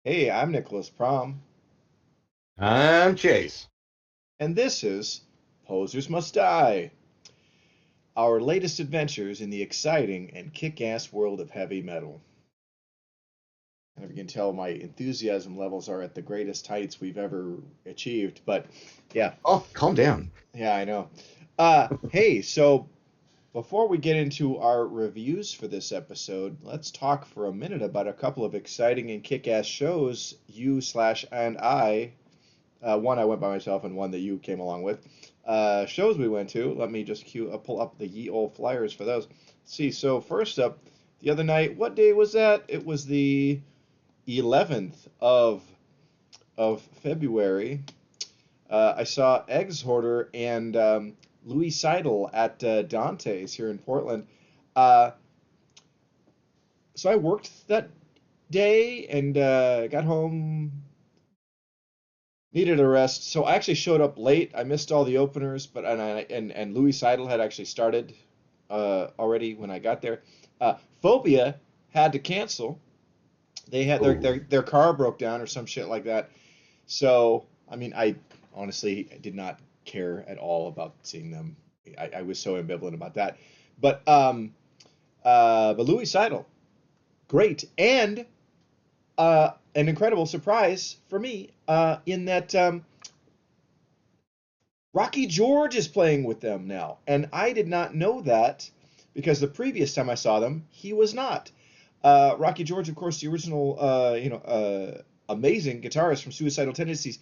Hey, I'm Nicholas Prom, I'm Chase. and this is Posers Must Die, our latest adventures in the exciting and kick-ass world of heavy metal. And if you can tell, my enthusiasm levels are at the greatest heights we've ever achieved. But yeah, Oh, calm down. yeah, I know. Hey, so before we get into our reviews for this episode, let's talk for a minute about a couple of exciting and kick-ass shows you slash and I one I went by myself and one that you came along with. Shows we went to. Let me just pull up the ye old flyers for those. Let's see, so first up, the other night, what day was that? It was the 11th of February. I saw Eggs Hoarder and Louis Seidel at Dante's here in Portland. Uh, so I worked that day and got home, needed a rest, so I actually showed up late. I missed all the openers, but and Louis Seidel had actually started already when I got there. Phobia had to cancel. They had Oh, their car broke down or some shit like that. So I mean, I honestly did not care at all about seeing them. I was so ambivalent about that. But Louis Seidel, great, and an incredible surprise for me in that Rocky George is playing with them now, and I did not know that because the previous time I saw them, he was not. Rocky George, of course, the original, amazing guitarist from Suicidal Tendencies.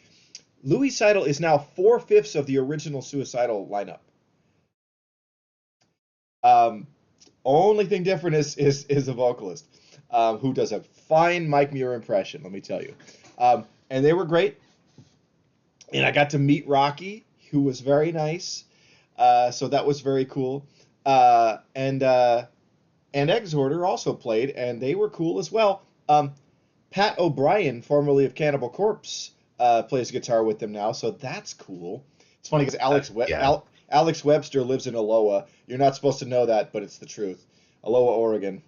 Louis Seidel is now four-fifths of the original Suicidal lineup. Um, Only thing different is the vocalist, who does a fine Mike Muir impression. Let me tell you, and they were great. And I got to meet Rocky, who was very nice. So that was very cool. And Exhorter also played, and they were cool as well. Pat O'Brien, formerly of Cannibal Corpse, plays guitar with them now, so that's cool. It's funny because yeah. Alex Webster lives in Aloha. You're not supposed to know that, but it's the truth. Aloha, Oregon.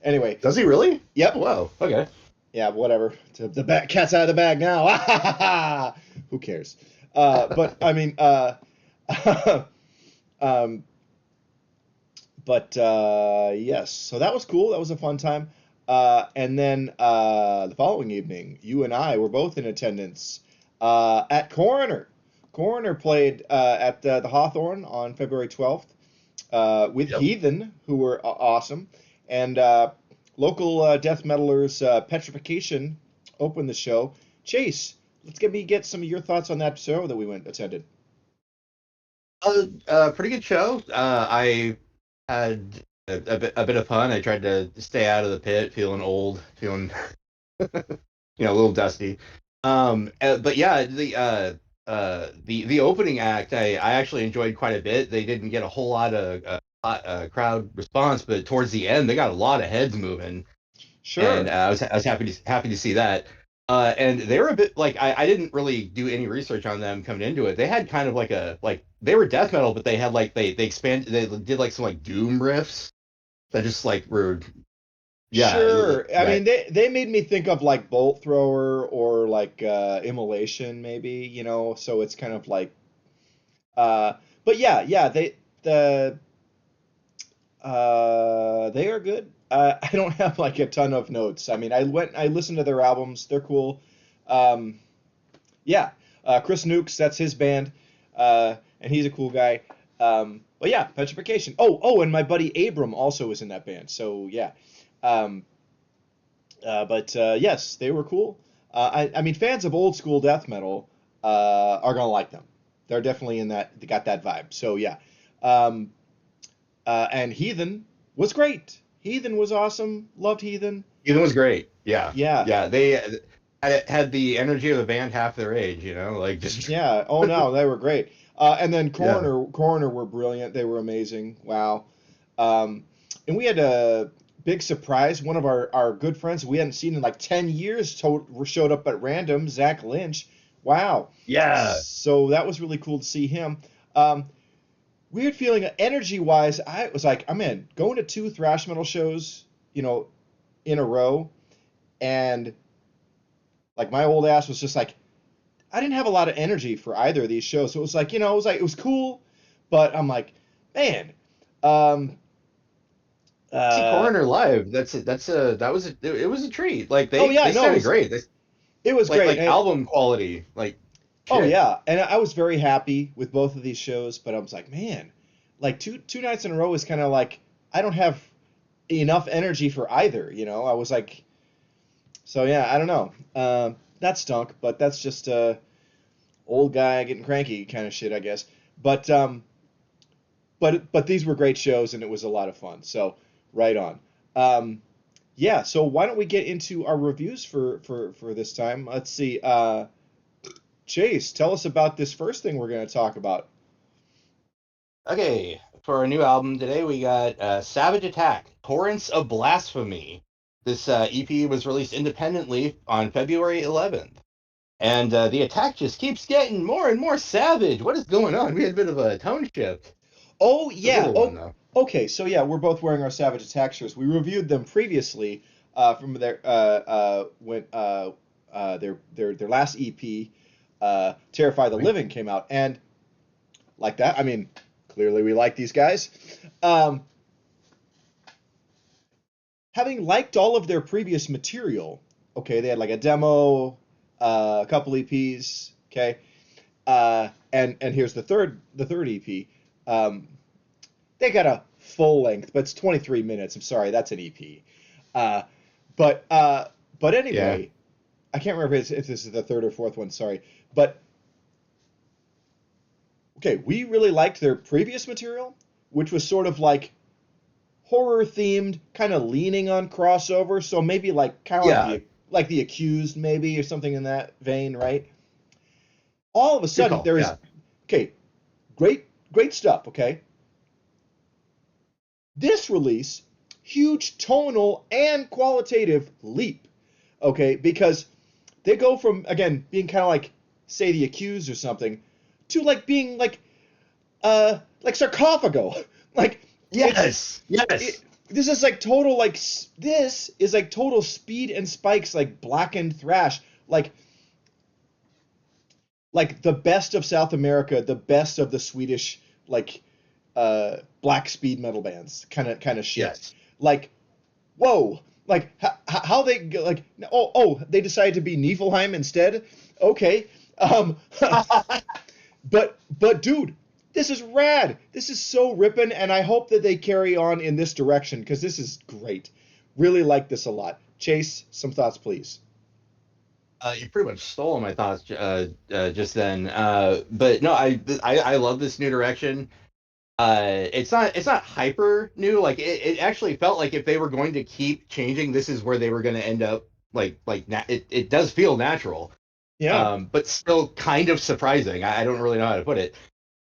Anyway, Does he really? Oh, yep, wow. Okay. yeah, whatever. Cat's out of the bag now. Who cares? But I mean, um, yes. So that was cool. That was a fun time. And then the following evening, you and I were both in attendance at Coroner. Coroner played at the Hawthorne on February 12th with Yep. Heathen, who were awesome, and local death metalers Petrification opened the show. Chase, let's get some of your thoughts on that show that we went attended. Pretty good show. I had a bit of fun. I tried to stay out of the pit, feeling old, feeling a little dusty. But yeah, the opening act I actually enjoyed quite a bit. They didn't get a whole lot of crowd response, but towards the end they got a lot of heads moving, and Sure. I was happy to see that. And they were a bit like I didn't really do any research on them coming into it. They had kind of like they were death metal, but they had like they expanded they did like some like doom riffs that just like were yeah Sure. I mean, that they made me think of like Bolt Thrower or like Immolation, maybe, so it's kind of like uh but yeah, they are good. I don't have like a ton of notes. I mean, I listened to their albums. They're cool. Um, yeah, Chris Nukes, that's his band, and he's a cool guy. But yeah, Petrification. And my buddy Abram also was in that band. So yeah, um, but yes, they were cool. I mean, fans of old school death metal are gonna like them. They're definitely in that. They got that vibe. So yeah, um, and Heathen was great. Heathen was awesome. Loved Heathen. Ethan was great. Yeah, Yeah, yeah. They had the energy of the band half their age. Like just yeah. Oh no, they were great. And then yeah. Coroner were brilliant. They were amazing. Wow. Um, and we had a big surprise. One of our good friends we hadn't seen in like 10 years showed up at random. Zach Lynch. Wow. Yeah. So that was really cool to see him. Um, Weird feeling energy wise. I was like, I'm in. Going to two thrash metal shows, you know, in a row, and Like my old ass was just like, I didn't have a lot of energy for either of these shows. So it was like, it was cool, but I'm like, man, um, See uh, Coroner live. It was a treat. Like oh yeah, they no, sounded great. it was great. Like album quality. Like Oh shit. yeah, and I was very happy with both of these shows, but I was like, man, like two nights in a row is kind of like I don't have enough energy for either. I was like, so yeah, I don't know. That stunk, but that's just old guy getting cranky kind of shit, I guess. But but these were great shows, and it was a lot of fun. So right on. Um, yeah, so why don't we get into our reviews for this time? Let's see. Chase, tell us about this first thing we're going to talk about. Okay, for our new album today, we got Savage Attack, Torrents of Blasphemy. This EP was released independently on February 11th. And the attack just keeps getting more and more savage. What is going on? We had a bit of a tone shift. Oh The yeah. little one, Oh, though. okay. So yeah, we're both wearing our Savage Attack shirts. We reviewed them previously from their when their last EP, Terrify the Right? Living came out, and like that. I mean, clearly we like these guys. Um, Having liked all of their previous material, okay, they had like a demo, a couple EPs, okay, and here's the third EP. Um, they got a full length, but it's 23 minutes. I'm sorry, that's an EP. Uh, but uh, but Yeah. anyway, I can't remember if this is the third or fourth one. Sorry, but okay, we really liked their previous material, which was sort of like horror themed, kind of leaning on crossover. So maybe like kind of like Yeah. the Accused, maybe or something in that vein, right? All of a Good sudden, call. there is Yeah. okay, great stuff. Okay, this release, huge tonal and qualitative leap. Okay, because they go from again being kind of like say the Accused or something to like being like Sarcophago. Like it's Yes. Yes. this is like total like this is like total Speed and Spikes like blackened thrash like the best of South America, the best of the Swedish like black speed metal bands kind of shit. Yes. Like whoa, like how they like oh they decided to be Niflheim instead. Okay, um, but dude, this is rad. This is so ripping, and I hope that they carry on in this direction because this is great. Really like this a lot. Chase, some thoughts, please. You pretty much stole my thoughts just then. But no, I love this new direction. It's not hyper new. Like it actually felt like if they were going to keep changing, this is where they were going to end up. It does feel natural, Yeah. but still kind of surprising. I don't really know how to put it.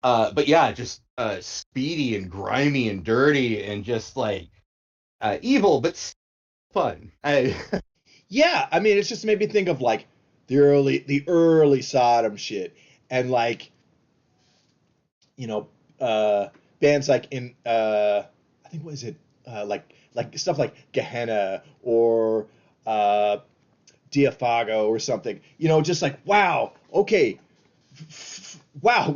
But yeah, just speedy and grimy and dirty and just like evil, but fun. Yeah, I mean, it's just made me think of like the early Sodom shit, and like you know, bands like in I think what is it like stuff like Gehenna or uh, Diafago or something. Just like wow, okay, wow,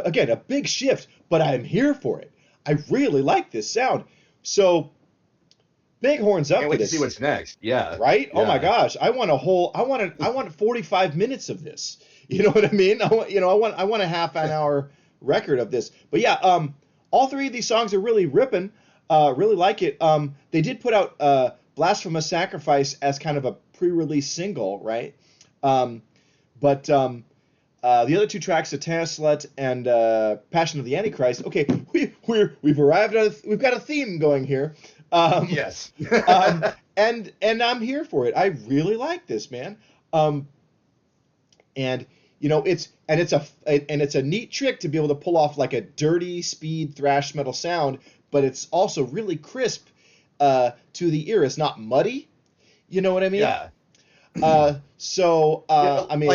again a big shift, but I'm here for it. I really like this sound. So big horns up Can't for wait to see this. what's next. Yeah, Right? Oh my yeah. gosh, I want 45 minutes of this. You know what I mean? I want a half an hour record of this. But yeah, all three of these songs are really ripping. Really like it. They did put out Blasphemous Sacrifice as kind of a pre-release single, right? Um, but the other two tracks, Satanislet and Passion of the Antichrist. Okay, we've got a theme going here. Um, Yes. and I'm here for it. I really like this, man. Um, and it's a neat trick to be able to pull off like a dirty speed thrash metal sound, but it's also really crisp to the ear. It's not muddy. You know what I mean? Yeah. Yeah, I mean,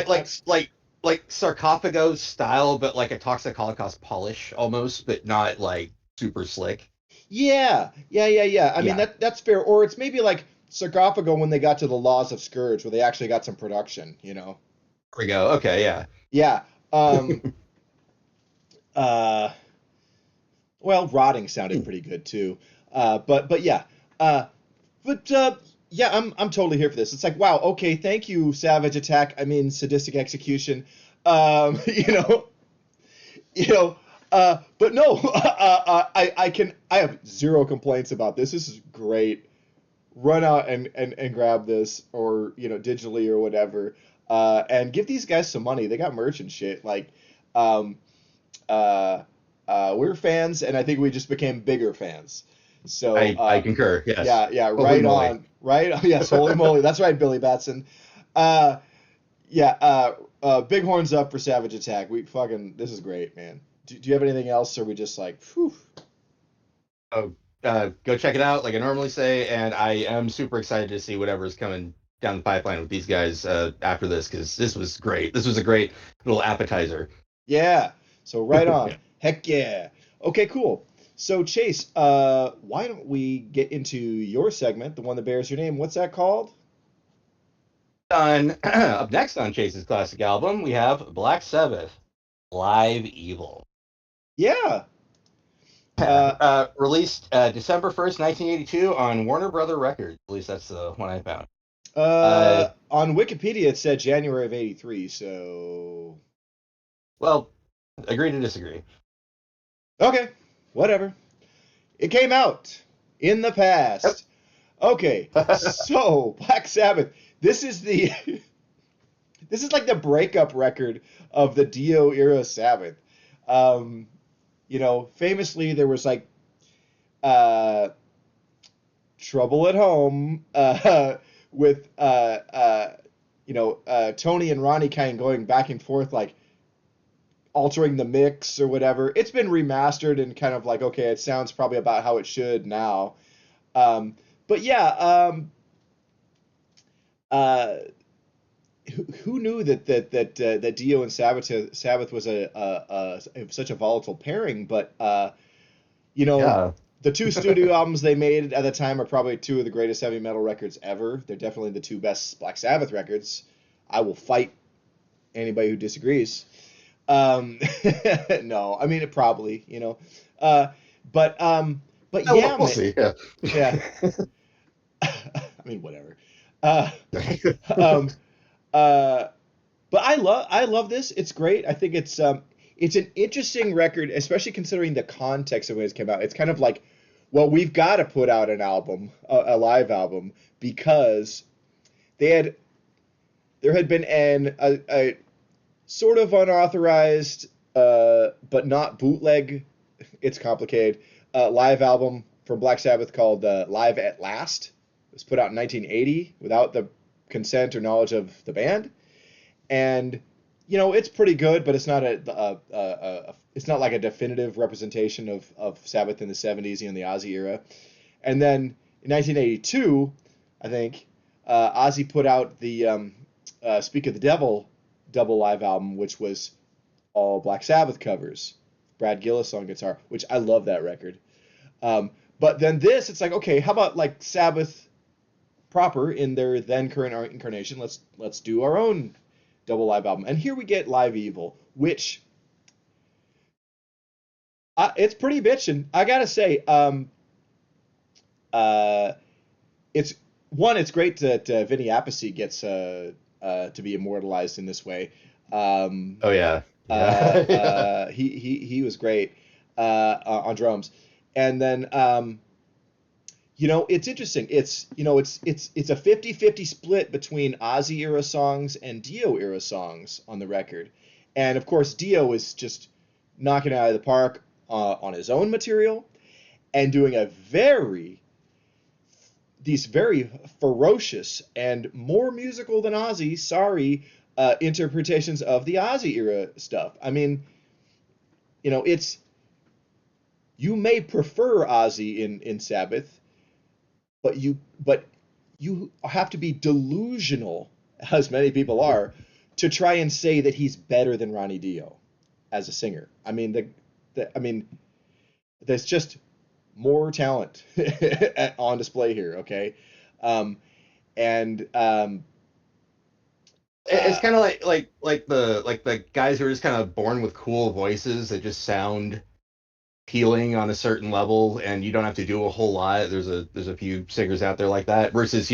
like sarcophagus style, but like a toxic holocaust polish almost, but not like super slick. yeah. I mean Yeah. that's fair. Or it's maybe like Sarcophago when they got to the Laws of Scourge, where they actually got some production, you know. There we go. Okay, yeah. Yeah. Uh, well, Rotting sounded pretty good too. But yeah. Uh, but yeah, I'm totally here for this. It's like, wow, okay, thank you, Savage Attack. I mean, Sadistic Execution. You know, you know. But no, I have zero complaints about this. This is great. Run out and grab this, or digitally or whatever, and give these guys some money. They got merch and shit. Like, um, uh, we're fans, and I think we just became bigger fans. So I concur. Yes. yeah, Holy right moly. on, right. Yes, holy moly, that's right, Billy Batson. Uh, yeah, big horns up for Savage Attack. We fucking this is great, man. Do you have anything else, or are we just like, whew? Oh, go check it out, like I normally say, and I am super excited to see whatever's coming down the pipeline with these guys after this, because this was great. This was a great little appetizer. Yeah. So right on. Yeah. Heck yeah. Okay, cool. So Chase, why don't we get into your segment, the one that bears your name? What's that called? On up next on Chase's classic album, we have Black Sabbath, Live Evil. Yeah. Uh, Released December 1st, 1982 on Warner Brother Records. At least that's the one I found. on Wikipedia it said January of '83. So Well, agree to disagree. okay, whatever. It came out in the past. Okay, so Black Sabbath. This is the this is like the breakup record of the Dio era Sabbath. Um, famously there was like uh, Trouble at Home with Tony and Ronnie kind of going back and forth, like altering the mix or whatever. It's been remastered and kind of like, okay, it sounds probably about how it should now. Um, but yeah, uh, who knew that Dio and Sabbath was such a volatile pairing? But you know, Yeah. the two studio albums they made at the time are probably two of the greatest heavy metal records ever. They're definitely the two best Black Sabbath records. I will fight anybody who disagrees. No, I mean it probably, Uh, but yeah, We'll man, see. Yeah. yeah. I mean whatever. Uh, um, uh, but I love this. It's great. I think it's an interesting record, especially considering the context of when it came out. It's kind of like, well, we've got to put out an album, a live album, because they had there had been a sort of unauthorized, but not bootleg. It's complicated. Live album from Black Sabbath called "Live at Last." It was put out in 1980 without the consent or knowledge of the band, and it's pretty good, but it's not it's not like a definitive representation of Sabbath in the '70s, the Ozzy era. And then in 1982, I think Ozzy put out the "Speak of the Devil" double live album, which was all Black Sabbath covers. Brad Gillis on guitar, which I love that record. But then this, it's like, okay, how about like Sabbath proper in their then current incarnation? Let's do our own double live album. And here we get Live Evil, which it's pretty bitchin'. I gotta say, uh, it's it's great that Vinny Appice gets to be immortalized in this way. Um, Oh yeah. Yeah. he was great on drums, and then it's interesting. It's a 50-50 split between Ozzy era songs and Dio era songs on the record. And of course, Dio is just knocking it out of the park on his own material and doing these very ferocious and more musical than Ozzy, sorry, interpretations of the Ozzy era stuff. I mean, it's you may prefer Ozzy in Sabbath, but you have to be delusional, as many people are, to try and say that he's better than Ronnie Dio as a singer. I mean, there's just more talent on display here. Okay, Um, and It's uh, kind of like the guys who are just kind of born with cool voices that just sound appealing on a certain level, and you don't have to do a whole lot. There's a few singers out there like that versus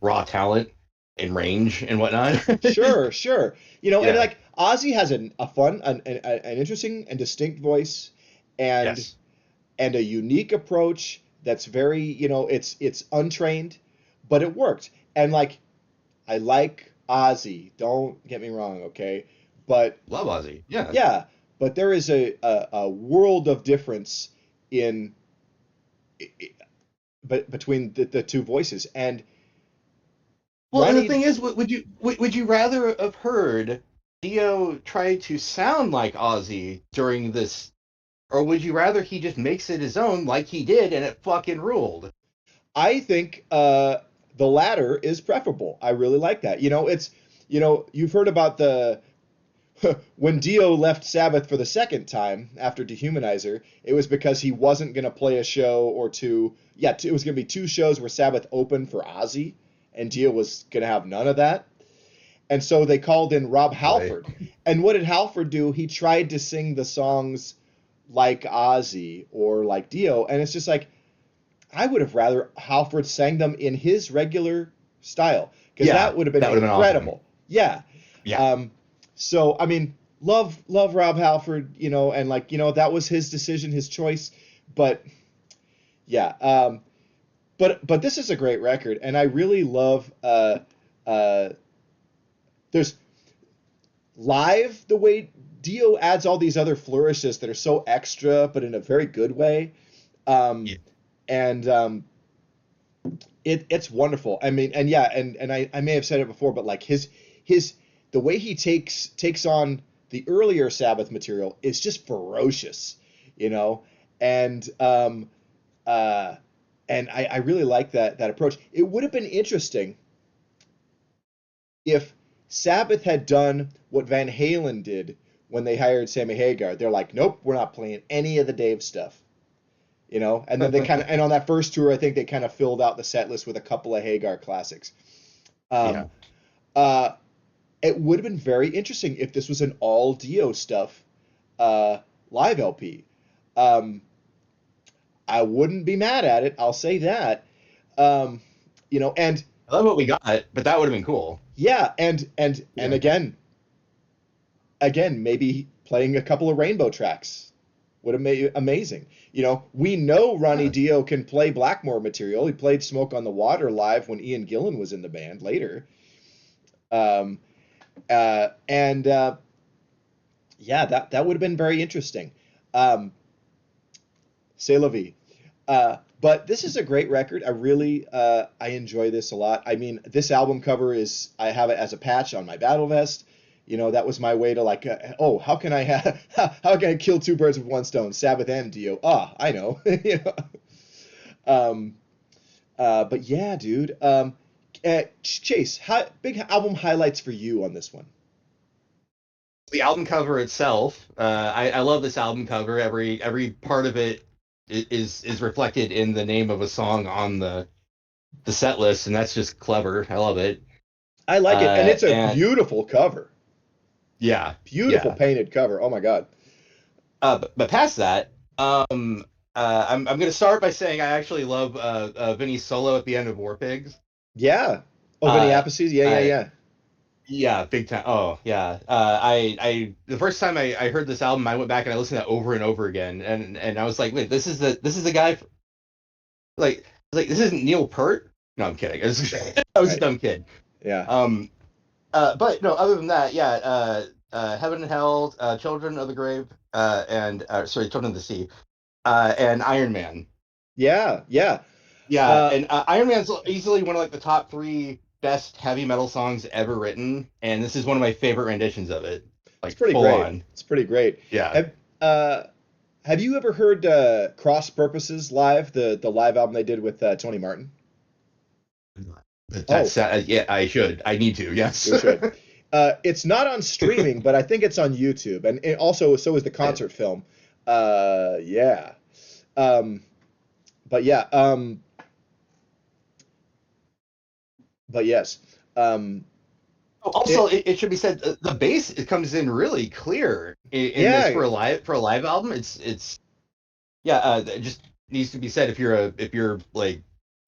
raw talent and range and whatnot. sure, sure. And Yeah. like Ozzy has a fun, an interesting and distinct voice, and Yes. and a unique approach that's very, it's untrained, but it worked. And like I like Ozzy, don't get me wrong, okay? But Love Ozzy. Yeah. yeah, but there is a world of difference in but between the two voices. And Well, and the Ronnie, thing is, would you rather have heard Dio try to sound like Ozzy during this, or would you rather he just makes it his own like he did and it fucking ruled? I think the latter is preferable. I really like that. You've heard about the when Dio left Sabbath for the second time after Dehumanizer, it was because he wasn't going to play a show or two. Yeah, it was going to be two shows where Sabbath opened for Ozzy, and Dio was going to have none of that. And so they called in Rob Boy. Halford. And what did Halford do? He tried to sing the songs like Ozzy or like Dio, and it's just like I would have rather Halford sang them in his regular style because Yeah, that would have been that would have been awesome. incredible. Yeah. Yeah. Um, so I mean, love Rob Halford, and like that was his decision, his choice. But yeah, but this is a great record, and I really love. Uh, there's live the way Dio adds all these other flourishes that are so extra, but in a very good way. Um, Yeah. and it's wonderful. I mean, and yeah, and I may have said it before, but like his the way he takes on the earlier Sabbath material is just ferocious, you know, and uh, and I really like that approach. It would have been interesting if Sabbath had done what Van Halen did when they hired Sammy Hagar. They're like, nope, we're not playing any of the Dave stuff. And then they kind of, and on that first tour, I think they kind of filled out the set list with a couple of Hagar classics. Yeah. Um, uh, it would have been very interesting if this was an all Dio stuff uh, live LP. Um, I wouldn't be mad at it. I'll say that. Um, and I love what we got, but that would have been cool. yeah, and Yeah. again, maybe playing a couple of Rainbow tracks would have made it amazing. We know Ronnie Yeah. Dio can play Blackmore material. He played Smoke on the Water live when Ian Gillan was in the band later. Um, and yeah, that would have been very interesting. Um, C'est la vie. But this is a great record. I enjoy this a lot. I mean, this album cover is I have it as a patch on my battle vest. That was my way to like, how can I how can I kill two birds with one stone? Sabbath and Dio. Ah, I know. Um, but yeah, dude. Chase, big album highlights for you on this one. The album cover itself, I love this album cover. Every part of it is reflected in the name of a song on the set list, and that's just clever. I love it. I like it, and it's a And beautiful cover. yeah, Beautiful yeah. painted cover. Oh my God. But past that, I'm gonna start by saying I actually love Vinny's solo at the end of War Pigs. Yeah. Oh, Vinny Uh, Appice's. Yeah, yeah, uh, yeah. yeah, big time. Oh, yeah. I the first time I heard this album, I went back and I listened to it over and over again, and I was like, wait, this is the guy. This isn't Neil Peart. No, I'm kidding. I was a Right. dumb kid. Yeah. Um, but no, other than that, yeah. Heaven and Hell, Children of the Grave, and sorry, Children of the Sea, and Iron Man. Yeah. Yeah. Yeah, Uh, and Iron Man's easily one of like the top three best heavy metal songs ever written, and this is one of my favorite renditions of it, it's like pretty full great. on. It's pretty great. Yeah, Have uh have you ever heard Cross Purposes live, the live album they did with Tony Martin? Oh, that's yeah. I need to. Yes. you should. It's not on streaming, but I think it's on YouTube, and also so is the I, concert film. Yeah. Um, but yeah, but yes, um, Also, it, it should be said the bass it comes in really clear in this yeah. for a live album. It's yeah, it just needs to be said if you're like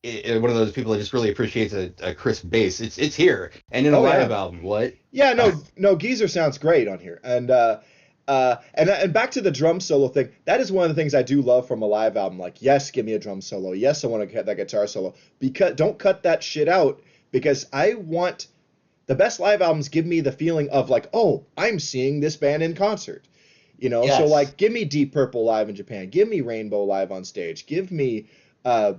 one of those people that just really appreciates a crisp bass. It's here and in a Oh live yeah. album. What? Yeah, no, Geezer sounds great on here, and back to the drum solo thing. That is one of the things I do love from a live album. Like, yes, give me a drum solo. Yes, I want to get that guitar solo. Because don't cut that shit out because I want the best live albums give me the feeling of like, oh, I'm seeing this band in concert. So Yes. like, give me Deep Purple live in Japan. Give me Rainbow live on stage. Give me uh,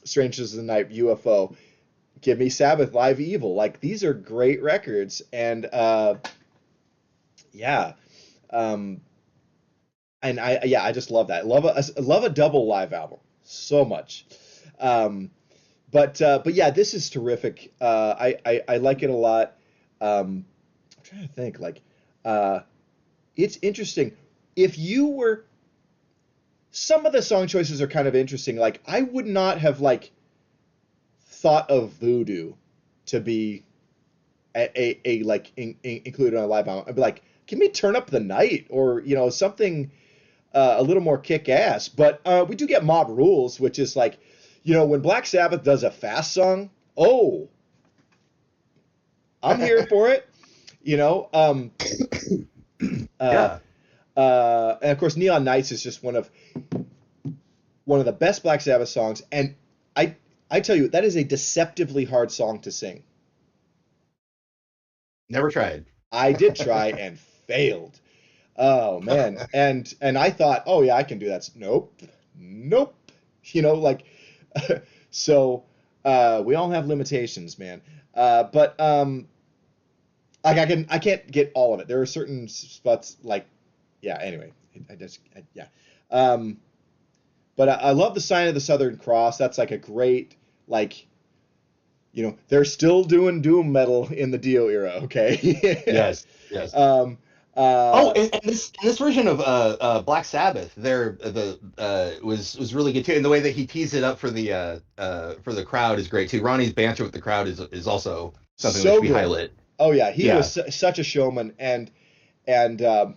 Strangers of the Night, UFO. Give me Sabbath live Evil. Like these are great records, and yeah, um, and I just love that. I love a double live album so much. Um, but yeah, this is terrific. I like it a lot. I'm trying to think like uh, it's interesting. If you were some of the song choices are kind of interesting. Like I would not have like thought of Voodoo to be a like included on a live album. I'd be like, can we turn up the night or something a little more kick ass? But we do get Mob Rules, which is like, when Black Sabbath does a fast song, oh, I'm here for it. You know, uh, Yeah. and of course, Neon Nights is just one of the best Black Sabbath songs, and I I tell you that is a deceptively hard song to sing. Never tried. I did try and failed. Oh man, and I thought, oh yeah, I can do that. Nope, nope. Like so. We all have limitations, man. But like I can't get all of it. There are certain spots like, yeah. Anyway, yeah. Um, but I love the sign of the Southern Cross. That's like a great like. They're still doing doom metal in the Dio era. Okay. Yes. Yes. um, Oh, uh, and this version of Black Sabbath, there the was really good too, and the way that he tees it up for the crowd is great too. Ronnie's banter with the crowd is also something that so should be good. highlighted. Oh yeah, he was Yeah, such a showman, and yeah,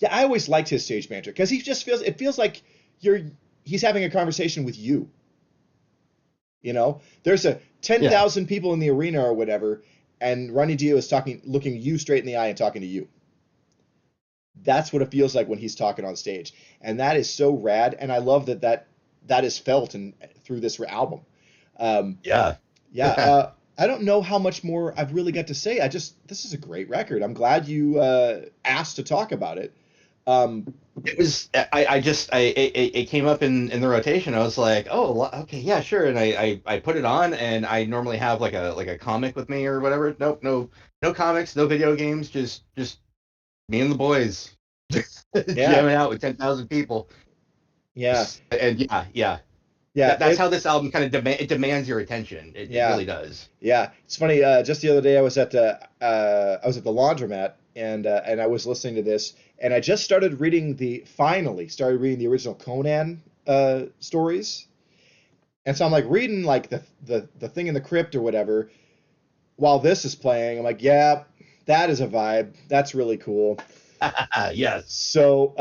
I always liked his stage banter because he just feels like you're he's having a conversation with you. There's a ten yeah. thousand people in the arena or whatever, and Ronnie Dio is looking you straight in the eye and talking to you. That's what it feels like when he's talking on stage, and that is so rad. And I love that is felt and through this album. Um, Yeah. yeah, I don't know how much more I've really got to say. This is a great record. I'm glad you asked to talk about it. Um, It was it came up in the rotation. I was like, oh, okay, yeah, sure. And I put it on, and I normally have like a comic with me or whatever. Nope, no comics, no video games, just me and the boys yeah, jamming out with 10,000 people. yeah, And yeah, yeah. that's how this album kind of it demands your attention. It Yeah, really does. yeah. It's funny. Just the other day, I was at the laundromat, and I was listening to this, and I just finally started reading the original Conan stories, and so I'm like reading like the thing in the crypt or whatever while this is playing. I'm like, yeah, that is a vibe. That's really cool. Yes. So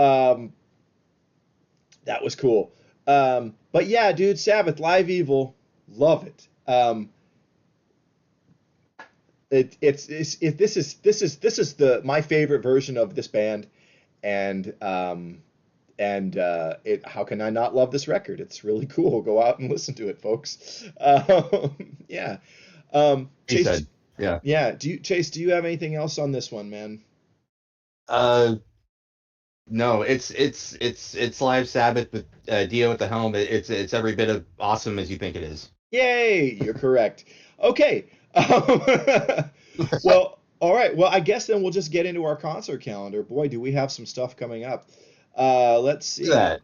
that was cool. But yeah, dude, Sabbath Live Evil, love it. This is the my favorite version of this band, and it how can I not love this record? It's really cool. Go out and listen to it, folks. Yeah. He Chase, said, yeah. yeah. Chase? Do you have anything else on this one, man? Uh, no, it's live Sabbath with Dio at the helm. It's every bit of awesome as you think it is. Yay, you're correct. Okay. Um, well, all right. Well, I guess then we'll just get into our concert calendar. Boy, do we have some stuff coming up. Let's Look see. at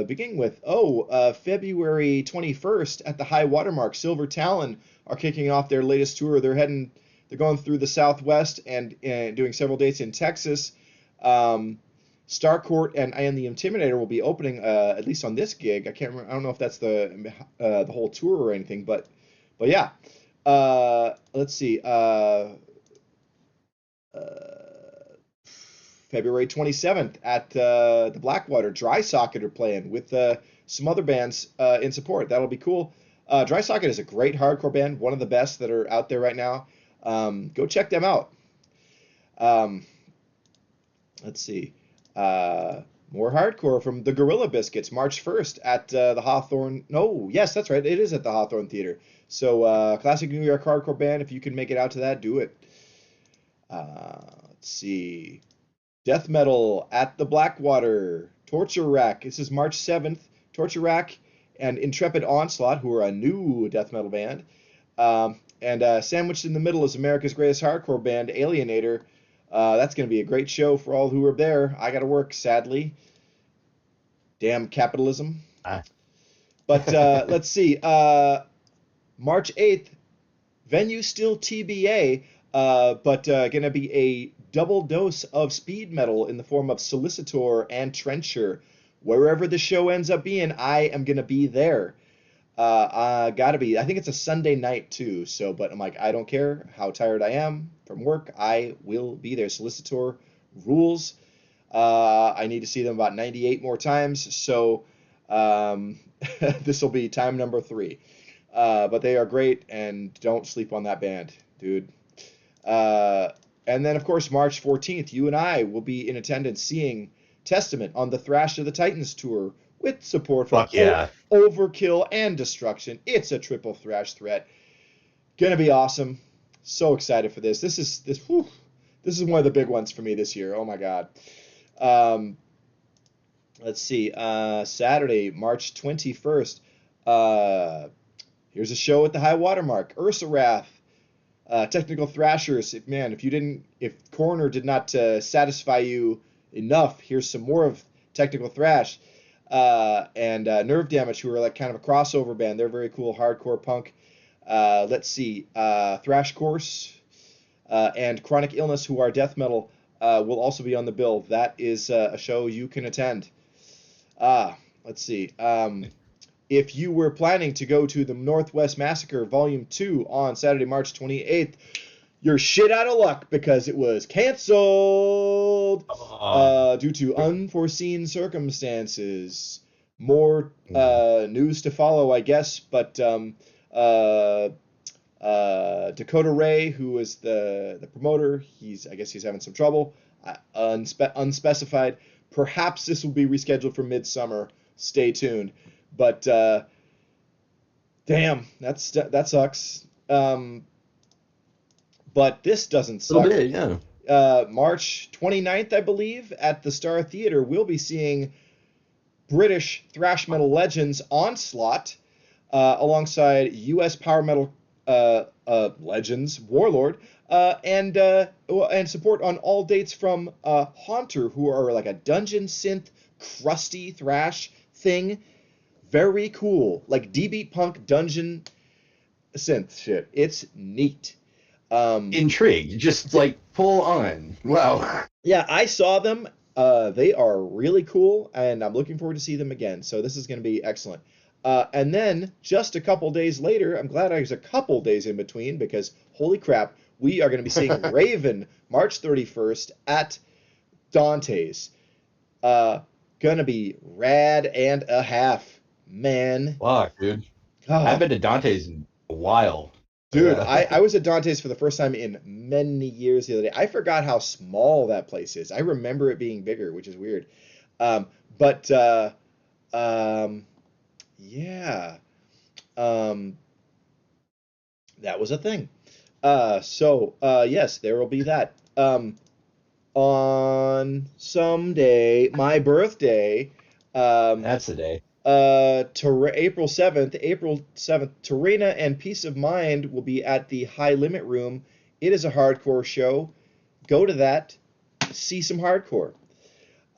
Beginning with February 21st at the High Watermark, Silver Talon are kicking off their latest tour. They're going through the Southwest and doing several dates in Texas. Um, Starcourt and the Intimidator will be opening at least on this gig. I can't remember. I don't know if that's the whole tour or anything, but yeah. Let's see. February 27th at the Blackwater. Dry Socket are playing with some other bands in support. That'll be cool. Dry Socket is a great hardcore band, one of the best that are out there right now. Go check them out. Um, let's see. More hardcore from the Gorilla Biscuits, March 1st at the Hawthorne. No, yes, that's right. It is at the Hawthorne Theater. So, classic New York hardcore band. If you can make it out to that, do it. Let's see. Death Metal at the Blackwater. Torture Rack. This is March 7th. Torture Rack and Intrepid Onslaught, who are a new death metal band. And sandwiched in the middle is America's greatest hardcore band, Alienator. That's going to be a great show for all who are there. I got to work, sadly. Damn capitalism. Ah. But let's see. March 8th, venue still TBA, but going to be a double dose of speed metal in the form of Solicitor and Trencher. Wherever the show ends up being, I am going to be there. Gotta be. I think it's a Sunday night too. So, but I'm like, I don't care how tired I am from work. I will be there. Solicitor rules. I need to see them about 98 more times. So, this will be time number 3. But they are great, and don't sleep on that band, dude. And then, of course, March 14th, you and I will be in attendance seeing Testament on the Thrash of the Titans tour with support from Fuck yeah. Overkill and Destruction. It's a triple thrash threat. Gonna be awesome. So excited for this. This is one of the big ones for me this year. Oh my god. Let's see. Saturday, March 21st. Here's a show at the High Watermark. Ursa Wrath. Technical Thrashers. If Coroner did not satisfy you enough, here's some more of Technical Thrash. And Nerve Damage, who are like kind of a crossover band. They're very cool hardcore punk. Let's see. Thrash Course and Chronic Illness, who are death metal, will also be on the bill. That is a show you can attend. Let's see. If you were planning to go to the Northwest Massacre Volume 2 on Saturday, March 28th, you're shit out of luck because it was canceled due to unforeseen circumstances. More news to follow, I guess, but Dakota Ray, who is the promoter, I guess he's having some trouble. Unspecified. Perhaps this will be rescheduled for midsummer. Stay tuned. But damn, that sucks. But this doesn't suck. A little bit, yeah. March 29th, I believe, at the Star Theater, we'll be seeing British thrash metal legends Onslaught alongside U.S. power metal legends Warlord and support on all dates from Haunter, who are like a dungeon synth crusty thrash thing. Very cool, like D-beat punk dungeon synth shit. It's neat. Intrigued, just like full on. Wow. Yeah, I saw them. They are really cool, and I'm looking forward to see them again. So this is going to be excellent. And then just a couple days later, I'm glad there's a couple days in between because holy crap, we are going to be seeing Raven March 31st at Dante's. Gonna be rad and a half. Man. Fuck, dude. God. I've been to Dante's in a while. Dude, I was at Dante's for the first time in many years the other day. I forgot how small that place is. I remember it being bigger, which is weird. Yeah. That was a thing. Yes, there will be that. On someday, my birthday. That's the day. April 7th, Terena and Peace of Mind will be at the High Limit Room. It is a hardcore show. Go to that. See some hardcore.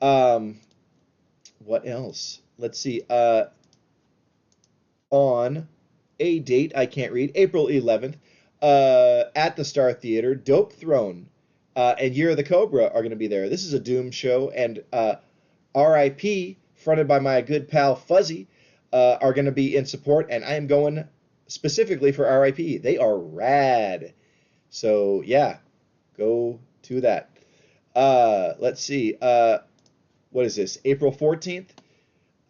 What else? Let's see. On a date I can't read, April 11th, at the Star Theater, Dope Throne and Year of the Cobra are going to be there. This is a Doom show, and R.I.P., fronted by my good pal Fuzzy, are going to be in support, and I am going specifically for RIP. They are rad. So yeah, go to that. Let's see. What is this? April 14th?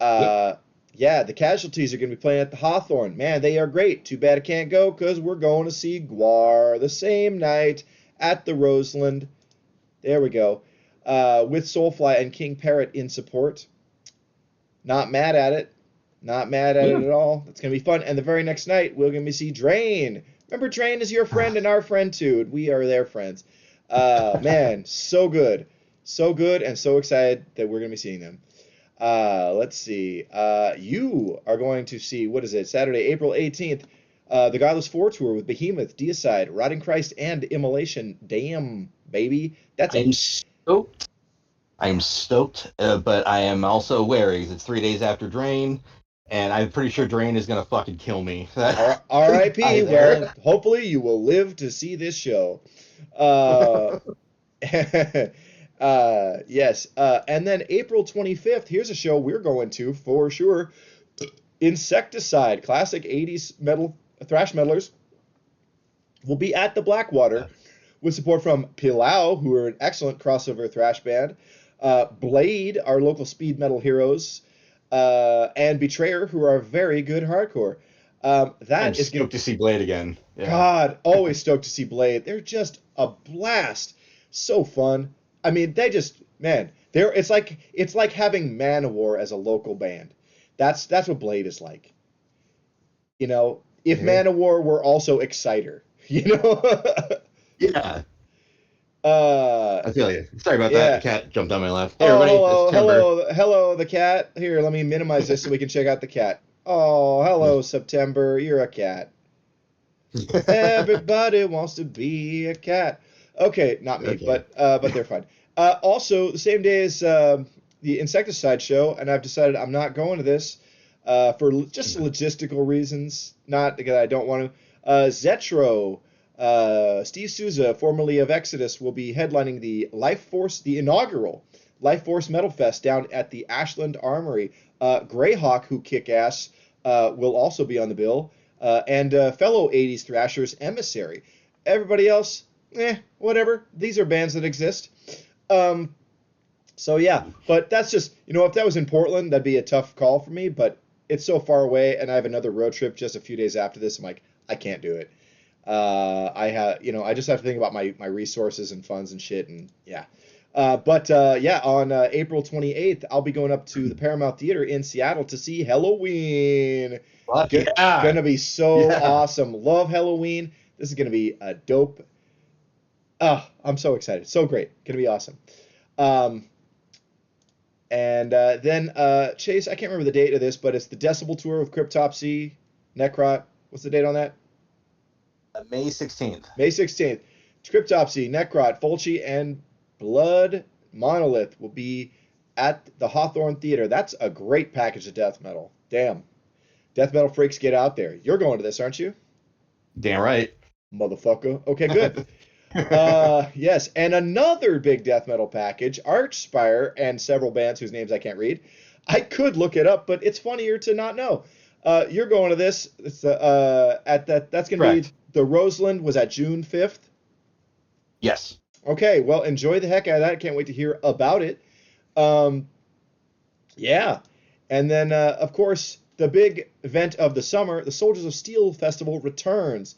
Yep. Yeah, the Casualties are going to be playing at the Hawthorne. Man, they are great. Too bad I can't go because we're going to see Guar the same night at the Roseland. There we go. With Soulfly and King Parrot in support. Not mad at it. Not mad at Yeah. it at all. It's going to be fun. And the very next night, we're going to see Drain. Remember, Drain is your friend and our friend too. We are their friends. Man, so good. So good and so excited that we're going to be seeing them. Let's see. You are going to see, what is it, Saturday, April 18th, the Godless 4 Tour with Behemoth, Deicide, Rotting Christ, and Immolation. Damn, baby. That's I'm stoked. I'm stoked, but I am also wary. It's 3 days after Drain, and I'm pretty sure Drain is gonna fucking kill me. R.I.P. Die there. Well, hopefully you will live to see this show. Uh, yes. And then April 25th, here's a show we're going to for sure. Insecticide, classic 80s metal thrash metalers, will be at the Blackwater with support from Pilau, who are an excellent crossover thrash band, Blade, our local speed metal heroes, and Betrayer, who are very good hardcore. I'm That is going stoked to see Blade again. Yeah. God, always stoked to see Blade. They're just a blast. So fun. I mean, they just man, they're it's like having Manowar as a local band. That's what Blade is like. You know, if Yeah. Manowar were also Exciter, you know? Yeah. uh I feel you. Sorry about that. The yeah. cat jumped on my lap. Hey Oh, everybody, it's hello, September. hello, the cat. Here, let me minimize this so we can check out the cat. Oh, hello, September. You're a cat. Everybody wants to be a cat. Okay, not me, Okay. but they're fine. Also, the same day as the Insecticide show, and I've decided I'm not going to this for just logistical reasons. Not because I don't want to. Zetro, Steve Souza, formerly of Exodus, will be headlining the the inaugural Life Force Metal Fest down at the Ashland Armory. Greyhawk, who kick ass, will also be on the bill and fellow 80s thrashers Emissary. Everybody else, whatever. These are bands that exist. Um, so yeah, but that's just, if that was in Portland, that'd be a tough call for me, but it's so far away and I have another road trip just a few days after this. I'm like, I can't do it. I just have to think about my resources and funds and shit, and yeah. But yeah, on April 28th, I'll be going up to the Paramount Theater in Seattle to see Halloween. Fuck yeah. Gonna be so Yeah. awesome. Love Halloween. This is gonna be a dope. I'm so excited. So great. Gonna be awesome. Um, and then Chase, I can't remember the date of this, but it's the Decibel Tour with Cryptopsy, Necrot. What's the date on that? May 16th. May 16th. Cryptopsy, Necrot, Fulci, and Blood Monolith will be at the Hawthorne Theater. That's a great package of death metal. Damn. Death metal freaks, get out there. You're going to this, aren't you? Damn right. Motherfucker. Okay, good. Yes, and another big death metal package, Archspire, and several bands whose names I can't read. I could look it up, but it's funnier to not know. You're going to this. It's at that. That's going to be Correct. the Roseland. Was that June 5th? Yes. Okay, well, enjoy the heck out of that. I can't wait to hear about it. Um, yeah, and then of course the big event of the summer, the Soldiers of Steel Festival returns.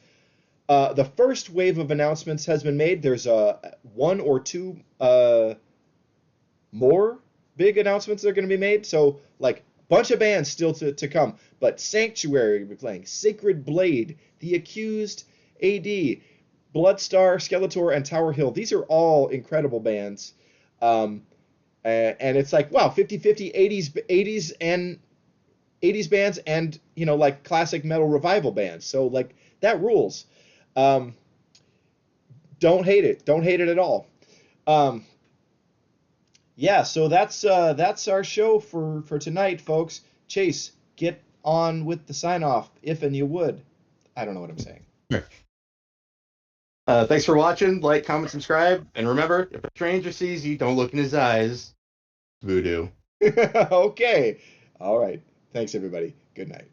The first wave of announcements has been made. There's one or two more big announcements that are going to be made. So, like, bunch of bands still to come. But Sanctuary will be playing, Sacred Blade, The Accused, AD, Bloodstar, Skeletor, and Tower Hill. These are all incredible bands. Um, and it's like, wow, 50-50 80s and 80s bands and, like classic metal revival bands. So, like, that rules. Um, don't hate it. Don't hate it at all. Um, yeah, so that's our show for tonight, folks. Chase, get on with the sign off, if and you would. I don't know what I'm saying. Thanks for watching. Like, comment, subscribe, and remember, if a stranger sees you, don't look in his eyes. Voodoo. Okay. All right. Thanks, everybody. Good night.